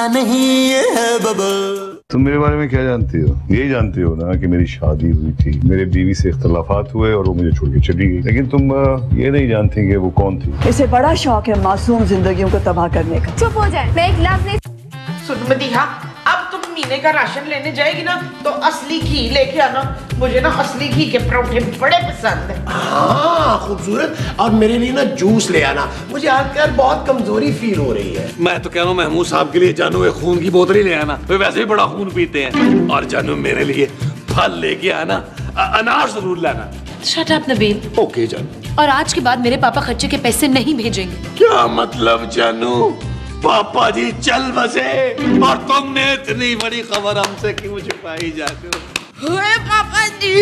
नहीं ये है बबल। तुम मेरे बारे में क्या जानती हो? यही जानती हो ना कि मेरी शादी हुई थी, मेरे बीवी से इख्तलाफात हुए और वो मुझे छोड़ के चली गई। लेकिन तुम ये नहीं जानती कि वो कौन थी। इसे बड़ा शौक है मासूम जिंदगियों को तबाह करने का। चुप हो जाए, मैं एक गिलास नहीं। सुन मदीहा, अब तुम महीने का राशन लेने जाएगी ना तो असली घी लेके आना। मुझे ना असली घी के पराठे बड़े पसंद है। हाँ खूबसूरत, और मेरे लिए ना जूस ले आना। मुझे आजकल बहुत कमजोरी फील हो रही है। मैं तो कह रहा हूँ महमूद साहब के लिए जानू एक खून की बोतल ही ले आना, वे वैसे भी बड़ा खून पीते हैं। और जानू मेरे लिए फल लेके आना, अनार जरूर लाना। Shut up Nabeel. ओके जानू। और आज के बाद मेरे पापा खर्चे के पैसे नहीं भेजेंगे। क्या मतलब जानू? पापा जी चल बसे और तुमने इतनी बड़ी खबर हमसे क्यों छुपाई जानू? पापा जी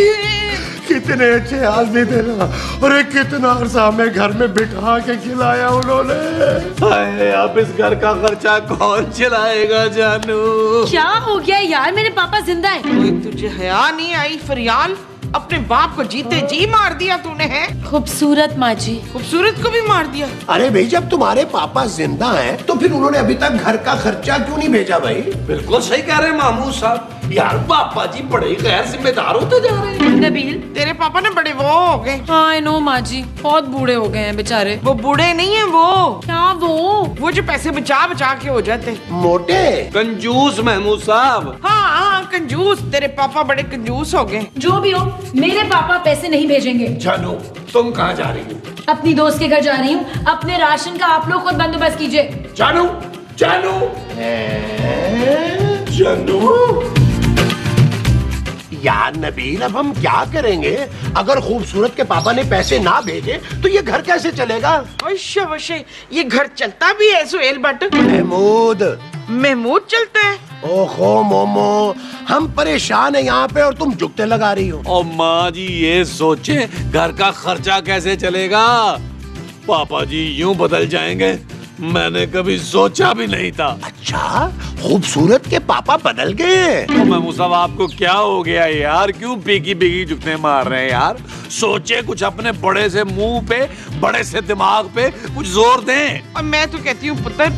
कितने अच्छे आदमी थे ना, और कितना अरसा हमें घर में बिठा के खिलाया उन्होंने। हाय, अब इस घर का खर्चा कौन चलाएगा जानू? क्या हो गया यार, मेरे पापा जिंदा हैं। तुझे हया नहीं आई फरियाल? अपने बाप को जीते जी मार दिया तूने है। खूबसूरत माँ जी, खूबसूरत को भी मार दिया। अरे भाई, जब तुम्हारे पापा जिंदा हैं तो फिर उन्होंने अभी तक घर का खर्चा क्यों नहीं भेजा भाई? बिल्कुल सही कह रहे हैं महमूद साहब। यार पापा जी बड़े ही गैर जिम्मेदार होते जा रहे हैं। नबील तेरे पापा ने बड़े वो हो गए। आई नो माँ जी, बहुत बूढ़े हो गए हैं बेचारे। वो बूढ़े नहीं है, वो क्या वो जो पैसे बचा बचा के हो जाते मोटे कंजूस महमूद साहब। हाँ कंजूस। तेरे पापा बड़े कंजूस हो गए। जो भी हो, मेरे पापा पैसे नहीं भेजेंगे। जानू तुम कहाँ जा रही हो? अपनी दोस्त के घर जा रही हूँ। अपने राशन का आप लोग खुद बंदोबस्त कीजिए। जानू जानू जानू। यार नबील, अब हम क्या करेंगे? अगर खूबसूरत के पापा ने पैसे ना भेजे तो ये घर कैसे चलेगा? वशे ये घर चलता भी है सुहेल भट्ट? महमूद चलता है। ओहो मोमो, हम परेशान है यहाँ पे और तुम जुगते लगा रही हो। और माँ जी ये सोचे घर का खर्चा कैसे चलेगा? पापा जी यूं बदल जाएंगे, मैंने कभी सोचा भी नहीं था। अच्छा, खूबसूरत के पापा बदल गए? महमूद साहब आपको क्या हो गया यार? क्यों पीकी पीकी जुगते मार रहे हैं यार? सोचे कुछ, अपने बड़े से मुंह पे, बड़े से दिमाग पे कुछ जोर दें। और मैं तो कहती हूँ पुत्र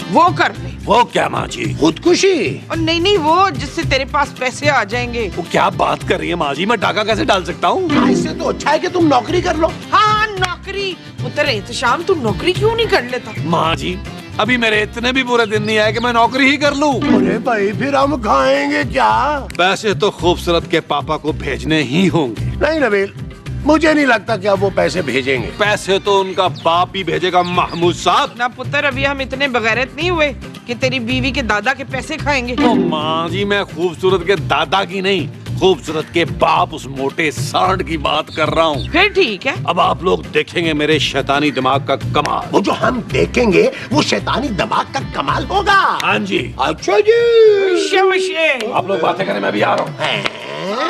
वो कर ले। वो क्या माँ जी? खुदकुशी? और नहीं वो जिससे तेरे पास पैसे आ जाएंगे। वो क्या बात कर रही है माँ जी? मैं डाका कैसे डाल सकता हूँ? इससे तो अच्छा है कि तुम नौकरी कर लो। हाँ नौकरी। पुत्र एहतशाम तुम नौकरी क्यों नहीं कर लेता? माँ जी अभी मेरे इतने भी बुरे दिन नहीं आए कि मैं नौकरी ही कर लूं। अरे भाई, फिर हम खाएंगे क्या? पैसे तो खूबसूरत के पापा को भेजने ही होंगे। नहीं नबील, मुझे नहीं लगता कि अब वो पैसे भेजेंगे। पैसे तो उनका बाप ही भेजेगा महमूद साहब। ना पुत्र, अभी हम इतने बगैरत नहीं हुए कि तेरी बीवी के दादा के पैसे खाएंगे। तो माँ जी मैं खूबसूरत के दादा की नहीं, खूबसूरत के बाप उस मोटे सांड की बात कर रहा हूँ। फिर ठीक है। अब आप लोग देखेंगे मेरे शैतानी दिमाग का कमाल। वो जो हम देखेंगे वो शैतानी दिमाग का कमाल होगा। हाँ जी। अच्छा जी, आप लोग बातें करें, मैं भी आ रहा हूँ।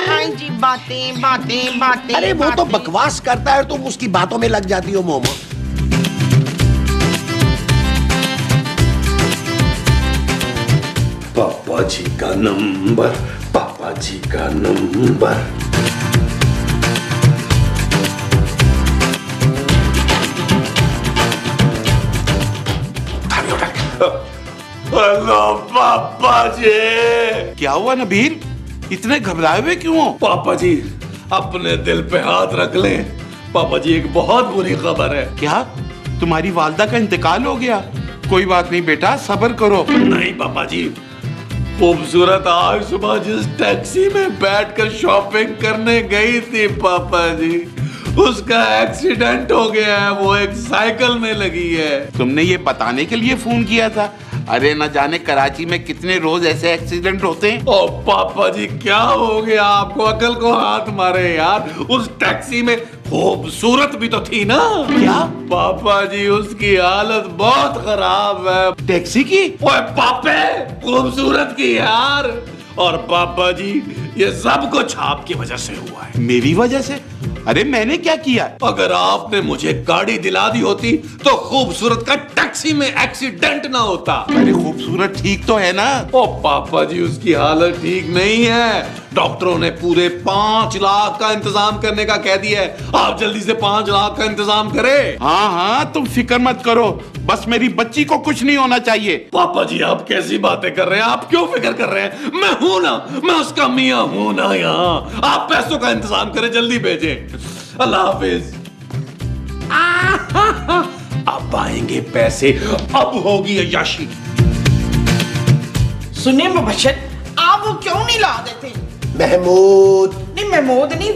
हाँ जी, बातें बातें बातें। अरे वो तो बकवास करता है, तुम उसकी बातों में लग जाती हो मोमो। पापा जी का नंबर, पापा जी का नंबर। हेलो पापा जी। क्या हुआ नबील, इतने घबराए हुए क्यों हो? पापा जी अपने दिल पे हाथ रख लें। पापा जी एक बहुत बुरी खबर है। क्या तुम्हारी वालदा का इंतकाल हो गया? कोई बात नहीं बेटा, सब्र करो। नहीं पापा जी, खूबसूरत आज सुबह जिस टैक्सी में बैठकर शॉपिंग करने गई थी पापा जी, उसका एक्सीडेंट हो गया है। वो एक साइकिल में लगी है। तुमने ये बताने के लिए फोन किया था? अरे न जाने कराची में कितने रोज ऐसे एक्सीडेंट होते हैं। ओ पापा जी क्या हो गया आपको? अकल को हाथ मारे यार। उस टैक्सी में खूबसूरत भी तो थी ना? क्या पापा जी उसकी हालत बहुत खराब है। टैक्सी की? ओए पापे, खूबसूरत की यार। और पापा जी ये सब कुछ आपकी वजह से हुआ है। मेरी वजह से? अरे मैंने क्या किया? अगर आपने मुझे गाड़ी दिला दी होती तो खूबसूरत का टैक्सी में एक्सीडेंट ना होता। अरे खूबसूरत ठीक तो है ना? ओ पापा जी उसकी हालत ठीक नहीं है। डॉक्टरों ने पूरे 5 लाख का इंतजाम करने का कह दिया है। आप जल्दी से 5 लाख का इंतजाम करें। हाँ हाँ, तुम फिक्र मत करो, बस मेरी बच्ची को कुछ नहीं होना चाहिए। पापा जी आप कैसी बातें कर रहे हैं? आप क्यों फिक्र कर रहे हैं? मैं हूं ना, मैं उसका मियां हूं ना यहाँ। आप पैसों का इंतजाम करें, जल्दी भेजें। अल्लाह हाफिज। अब आएंगे पैसे, अब होगी अय्याशी। सुनिए मुबश्शिर, आप वो क्यों नहीं ला देते? महमूद, नहीं महमूद नहीं,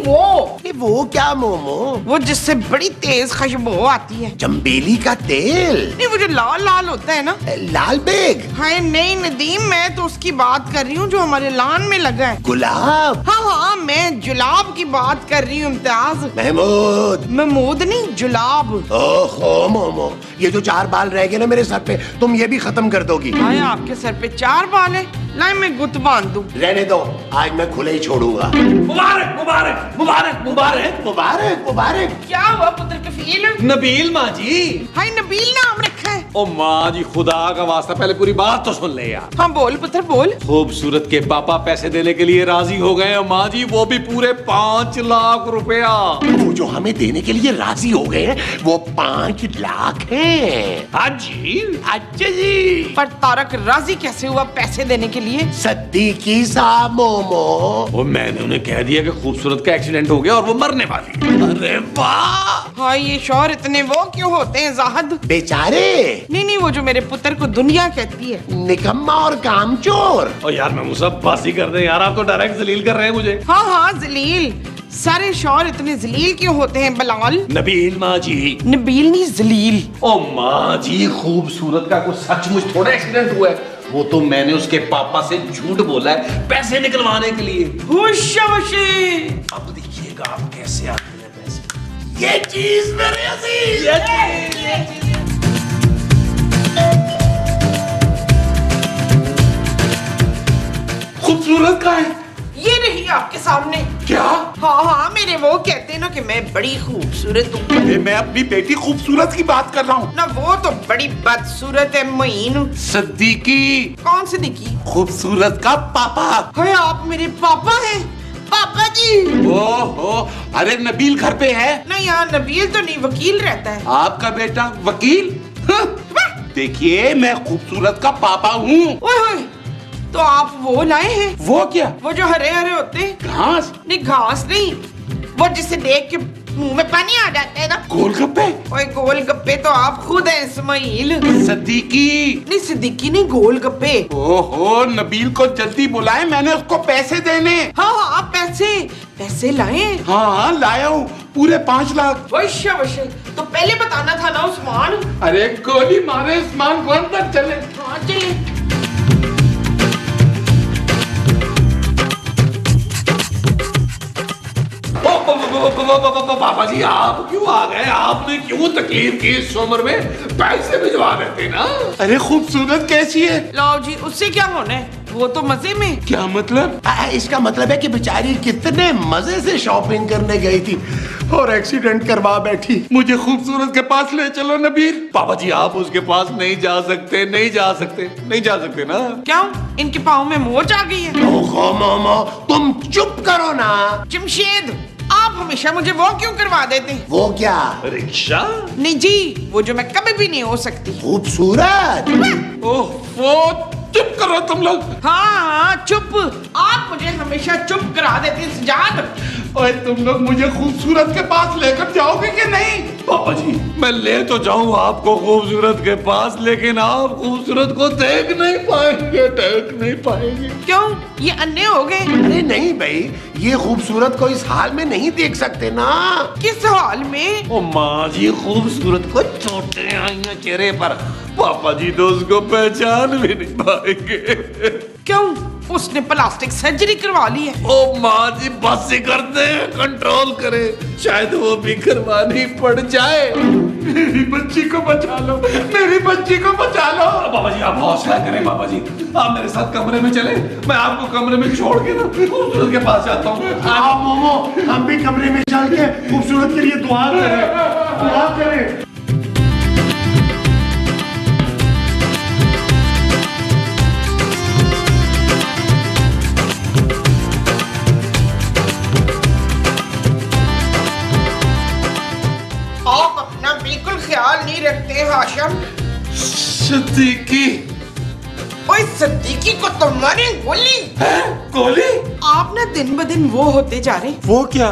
वो क्या मोमो? वो जिससे बड़ी तेज खुशबू आती है। चंबेली का तेल? नहीं वो जो लाल लाल होता है ना। लाल बेग? हाय नहीं नदीम, मैं तो उसकी बात कर रही हूँ जो हमारे लान में लगा है। गुलाब? हाँ हाँ, मैं जुलाब की बात कर रही हूँ इम्तियाज। महमूद? महमूद नहीं, जुलाब। ओहो मोमो, ये जो 4 बाल रह गए ना मेरे सर पे, तुम ये भी खत्म कर दोगी? हाय आपके सर पे 4 बाल है, लाए मैं गुत बांध दूं। रहने दो, आज मैं खुले ही छोड़ूंगा। मुबारक मुबारक मुबारक मुबारक मुबारक मुबारक। क्या हुआ पुत्र कफील? नबील माँ जी। हाय नबील नाम रखा है। ओ माँ जी खुदा का वास्ता पहले पूरी बात तो सुन ले यार। हाँ बोल पुत्र बोल। खूबसूरत के पापा पैसे देने के लिए राजी हो गए हैं माँ जी, वो भी पूरे 5 लाख रुपया। वो जो हमें देने के लिए राजी हो गए हैं वो 5 लाख हैं। हाँ जी। अच्छा जी। पर तारक राजी कैसे हुआ पैसे देने के लिए? सद्दीकी साहब मोमो। वो मैंने उन्हें कह दिया कि खूबसूरत का एक्सीडेंट हो गया और वो मरने वाली है। अरे वाह। हाँ ये शौहर इतने वो क्यों होते हैं जाहद? बेचारे? नहीं वो जो मेरे पुत्र को दुनिया कहती है। निकम्मा और कामचोर। और यार मैं मुझे बासी कर दे यार, आप तो डायरेक्ट जलील कर रहे हैं मुझे। हाँ जलील। सारे शौहर इतने जलील क्यों होते हैं बलाल? नबील माँ जी। नबील नहीं जलील। ओ माँ जी, खूबसूरत का कुछ सचमुच थोड़ा एक्सीडेंट हुआ है, वो तो मैंने उसके पापा से झूठ बोला है पैसे निकलवाने के लिए। अब देखिएगा आप कैसे आते हैं पैसे। ये चीज मेरे अजीज। खूबसूरत का है ये नहीं आपके सामने। क्या? हाँ मेरे वो कहते हैं ना कि मैं बड़ी खूबसूरत हूँ। अरे मैं अपनी बेटी खूबसूरत की बात कर रहा हूँ ना, वो तो बड़ी बदसूरत है मोइन। सद्दीकी। कौन सी दिखी? खूबसूरत का पापा। है आप मेरे पापा हैं? पापा जी। ओहो, अरे नबील घर पे है? नहीं यहाँ नबील तो नहीं, वकील रहता है। आपका बेटा वकील? देखिए मैं खूबसूरत का पापा हूँ। ओए तो आप वो लाए हैं? वो क्या? वो जो हरे हरे होते हैं। घास? नहीं घास नहीं, वो जिसे देख के मुंह में पानी आ जाता है ना। गोलगप्पे? ओए गोलगप्पे तो आप खुद हैं इस्माइल। सद्दीकी। नहीं सिद्दीकी नहीं, गोलगप्पे। ओहो, नबील को जल्दी बुलाए, मैंने उसको पैसे देने। हाँ पैसे लाए? हाँ लाया हूँ, पूरे 5 लाख। वैश्य तो पहले बताना था ना उस्मान। अरे गोली मारे उस्मान को, अंदर चले। हाँ चले। पापा जी आप क्यों आ गए? आपने क्यों तकलीफ की इस उम्र में? पैसे भिजवा देते ना। अरे खूबसूरत कैसी है? लो जी, उससे क्या होना है, वो तो मजे में। क्या मतलब? इसका मतलब है कि बेचारी कितने मजे से शॉपिंग करने गई थी और एक्सीडेंट करवा बैठी। मुझे खूबसूरत के पास ले चलो नबील। पापा जी आप उसके पास नहीं जा सकते, नहीं जा सकते ना। क्यों? इनके पाँव में मोच आ गई है। ओहो मोमो, तुम चुप करो ना। जमशेद, आप हमेशा मुझे वो क्यों करवा देते? वो क्या? रिक्शा? नहीं जी, वो जो मैं कभी भी नहीं हो सकती। खूबसूरत? ओह वो चुप करो तुम लोग। हाँ चुप। आप मुझे हमेशा चुप करा देते हैं सजाद। ओए तुम लोग मुझे खूबसूरत के पास लेकर जाओगे कि नहीं? पापा जी मैं ले तो जाऊं आपको खूबसूरत के पास, लेकिन आप खूबसूरत को देख नहीं पाएंगे। क्यों? ये अन्य हो गए? अरे नहीं भाई, ये खूबसूरत को इस हाल में नहीं देख सकते ना। किस हाल में? ओ माँ जी खूबसूरत को चोटें आई हैं चेहरे पर, पापा जी तो उसको पहचान भी नहीं पाएंगे। क्यों? उसने प्लास्टिक सर्जरी करवा ली है। ओ माँ जी बस ही करते हैं, कंट्रोल करे, शायद वो भी करवानी पड़ जाए। मेरी बच्ची को बचा लो, मेरी बच्ची को बचा लो। बाबा जी आप हौसला करें, बाबा जी आप मेरे साथ कमरे में चले, मैं आपको कमरे में छोड़ के ना खूबसूरत के पास जाता हूँ। हाँ मोमो, हम भी कमरे में चल के खूबसूरत के लिए दुआ करें। सिद्दीकी। ओए सिद्दीकी को तो मारे गोली। है? गोली? आप ना दिन ब दिन वो होते जा रहे। वो क्या?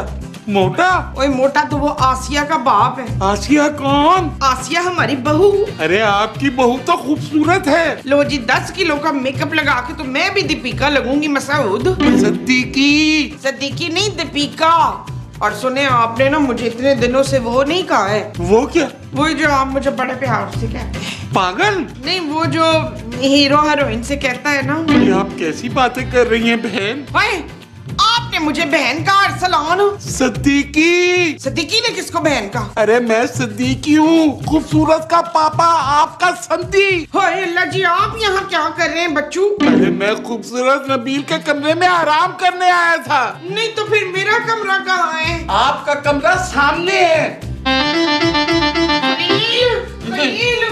मोटा? ओए मोटा तो वो आसिया का बाप है। आसिया कौन? आसिया हमारी बहू। अरे आपकी बहू तो खूबसूरत है। लो जी 10 किलो का मेकअप लगा के तो मैं भी दीपिका लगूंगी मसूद। सिद्दीकी। सिद्दीकी नहीं दीपिका। और सुने आपने ना मुझे इतने दिनों से वो नहीं कहा है। वो क्या? वो जो आप मुझे बड़े प्यार से कहते हैं। पागल? नहीं वो जो हीरो हीरोइन से कहता है ना। ये आप कैसी बातें कर रही हैं बहन? ओए आपने मुझे बहन कहा अरसलान। सिद्दीकी। सिद्दीकी ने किसको बहन कहा? अरे मैं सिद्दीकी हूँ, खूबसूरत का पापा, आपका संधी। हाय अल्लाह जी आप यहाँ क्या कर रहे हैं बच्चू? अरे मैं खूबसूरत नबील के कमरे में आराम करने आया था। नहीं तो फिर मेरा कमरा कहाँ है? आपका कमरा सामने है। खलील खलील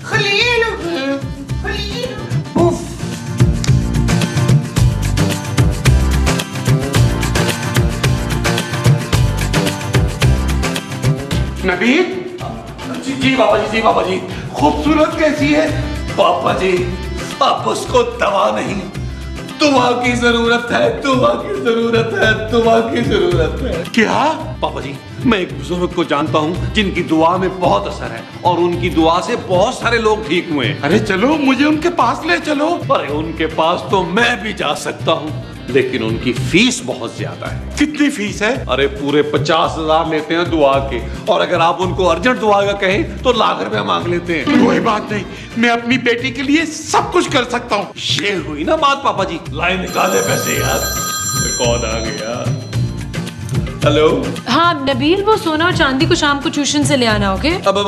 खलील खलील। उफ। नबील? जी बाबा जी, जी बाबा जी। खूबसूरत कैसी है? पापा जी अब उसको दवा नहीं, दुआ की जरूरत है, दुआ की जरूरत है, दुआ की जरूरत है। क्या? पापा जी मैं एक बुजुर्ग को जानता हूँ जिनकी दुआ में बहुत असर है और उनकी दुआ से बहुत सारे लोग ठीक हुए हैं। अरे चलो मुझे उनके पास ले चलो। अरे उनके पास तो मैं भी जा सकता हूँ लेकिन उनकी फीस बहुत ज्यादा है। कितनी फीस है? अरे पूरे 50,000 लेते हैं दुआ के, और अगर आप उनको अर्जेंट दुआ का कहें तो लाख रुपया मांग लेते हैं। कोई बात नहीं, मैं अपनी बेटी के लिए सब कुछ कर सकता हूँ। ये हुई ना बात पापा जी। लाइन निकाले पैसे यार। कौन आ गया? हेलो। हाँ नबील वो सोना और चांदी को शाम को ट्यूशन से ले आना। ओके अब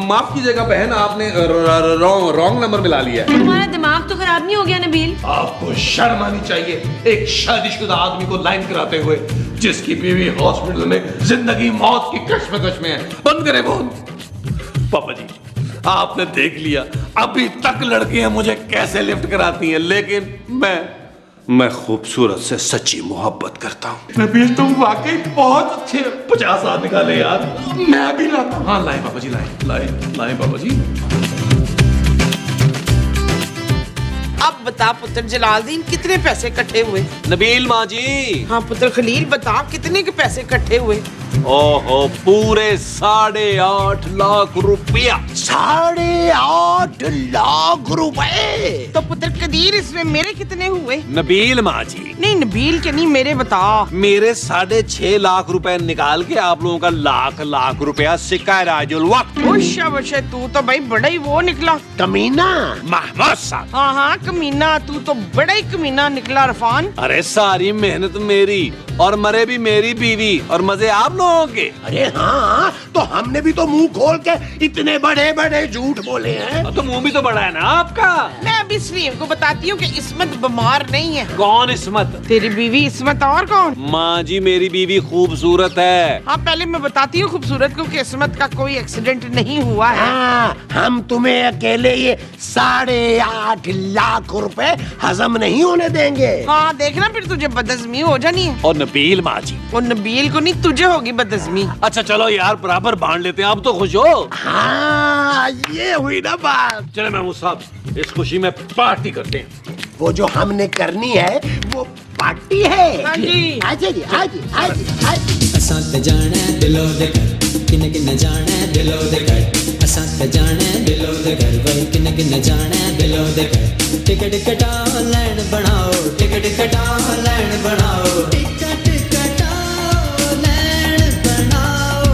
माफ कीजिएगा बहन, आपने रॉन्ग नंबर मिला लिया है। तुम्हारा दिमाग तो खराब नहीं हो गया नबील? आपको शर्म आनी चाहिए एक शादीशुदा आदमी को लाइन कराते हुए, जिसकी बीवी हॉस्पिटल में जिंदगी मौत की कश्मकश में है। बंद करें फोन। पापा जी आपने देख लिया अभी तक लड़कियां मुझे कैसे लिफ्ट कराती हैं, लेकिन मैं खूबसूरत से सच्ची मोहब्बत करता हूँ। नबील तुम वाकई बहुत अच्छे। 50,000 निकाले यार। मैं भी लाता हूँ। हाँ लाए पापा जी, लाए पापा जी। अब बता पुत्र जलालदीन कितने पैसे इकट्ठे हुए? नबील माँ जी। हाँ पुत्र खलील बता कितने के पैसे इकट्ठे हुए? ओहो पूरे 8.5 लाख रुपया। 8.5 लाख रुपए? तो पुत्र कदीर इसमें मेरे कितने हुए? नबील माँ जी। नहीं नबील के नहीं मेरे बता। मेरे 6.5 लाख रुपए निकाल के आप लोगों का लाख रुपया सिक्का है राजुल वक्त। वशे तू तो भाई बड़ा ही वो निकला कमीना। महमूद साहब। हाँ कमीना, तू तो बड़ा ही कमीना निकला इरफान। अरे सारी मेहनत मेरी और मरे भी मेरी बीवी और मजे आप लोगों के। अरे हाँ तो हमने भी तो मुंह खोल के इतने बड़े बड़े झूठ बोले हैं। तो मुंह भी तो बड़ा है ना आपका। मैं अभी सलीम को बताती हूँ कि इस्मत बीमार नहीं है। कौन इस्मत? तेरी बीवी इस्मत। और कौन? माँ जी मेरी बीवी खूबसूरत है। हाँ पहले मैं बताती हूँ खूबसूरत को कि इस्मत का कोई एक्सीडेंट नहीं हुआ है। हाँ हम तुम्हें अकेले ये 8.5 लाख रुपए हजम नहीं होने देंगे। हाँ देखना फिर तुझे बदहजमी हो जानी है। और नबील माँ जी। और नबील को नहीं तुझे होगी बदहजमी। अच्छा चलो यार बराबर बांट लेते हैं, आप तो खुश हो। हाँ ये हुई ना बात। चले महमूद साहब इस खुशी में पार्टी करते हैं। वो जो हमने करनी है वो पार्टी है। हाँ जी। आजा जी आजी आजी आजी। असां ते जाना दिलो दे घर, किन किन जाना दिलो दे घर। असां ते जाना दिलो दे घर, भाई किन किन जाना दिलो दे घर। टिकट कटाओ लाइन बनाओ, टिकट कटाओ लाइन बनाओ। टिकट कटाओ लाइन बनाओ,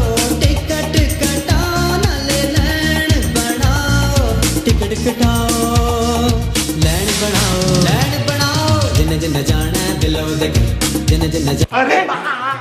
टिकट कटाओ नाले लाइन बनाओ। टिकट कटाओ लाइन बनाओ, जिन जिन जाना दिलो दे घर, जिन जिन। अरे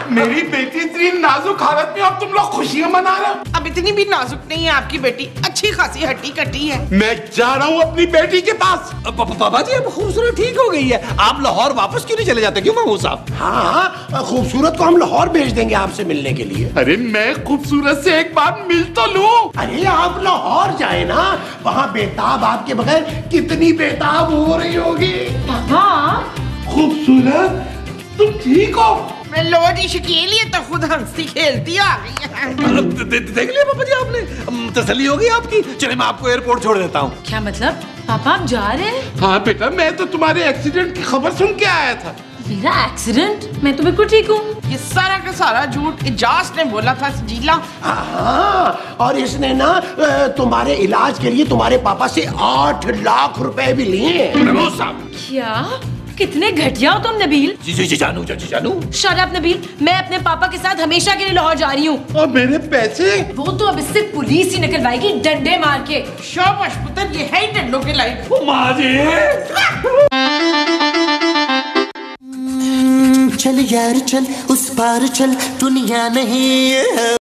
मेरी बेटी इतनी नाजुक हालत में अब तुम लोग खुशियां मना रहे हो। अब इतनी भी नाजुक नहीं है आपकी बेटी, अच्छी खासी हट्टी कट्टी है। मैं जा रहा हूँ अपनी बेटी के पास। पापा जी अब खूबसूरत ठीक हो गई है, आप लाहौर वापस क्यों नहीं चले जाते? क्यों महमूद साहब? हाँ खूबसूरत को हम लाहौर भेज देंगे आपसे मिलने के लिए। अरे मैं खूबसूरत से एक बार मिल तो लूं। अरे आप लाहौर जाए ना, वहाँ बेताब आपके बगैर कितनी बेताब हो रही होगी। हाँ खूबसूरत तुम ठीक हो? लो जी शकील, ये तो खुद हंसती खेलती आ गई है। देख लिया पापा जी आपने? तसल्ली हो गई आपकी? चले मैं आपको एयरपोर्ट छोड़ देता हूँ। क्या मतलब? पापा आप जा रहे हैं? हाँ बेटा, मैं तो तुम्हारे एक्सीडेंट की खबर सुन के आया था। मेरा एक्सीडेंट? मैं तो बिल्कुल ठीक हूँ। ये सारा का सारा झूठ इजाज ने बोला था सजीला। हाँ, और इसने ना तुम्हारे इलाज के लिए तुम्हारे पापा से 8 लाख रुपए भी लिए। क्या? कितने घटिया हो तुम नबील। जी जानू। शट अप नबील, मैं अपने पापा के साथ हमेशा के लिए लाहौर जा रही हूँ। और मेरे पैसे? वो तो अब इससे पुलिस ही निकलवाएगी डंडे मार के। शाबाश पुत्र, ये है ही डंडों के लायक। माँ जी चल यार चल, उस पार चल, दुनिया नहीं है।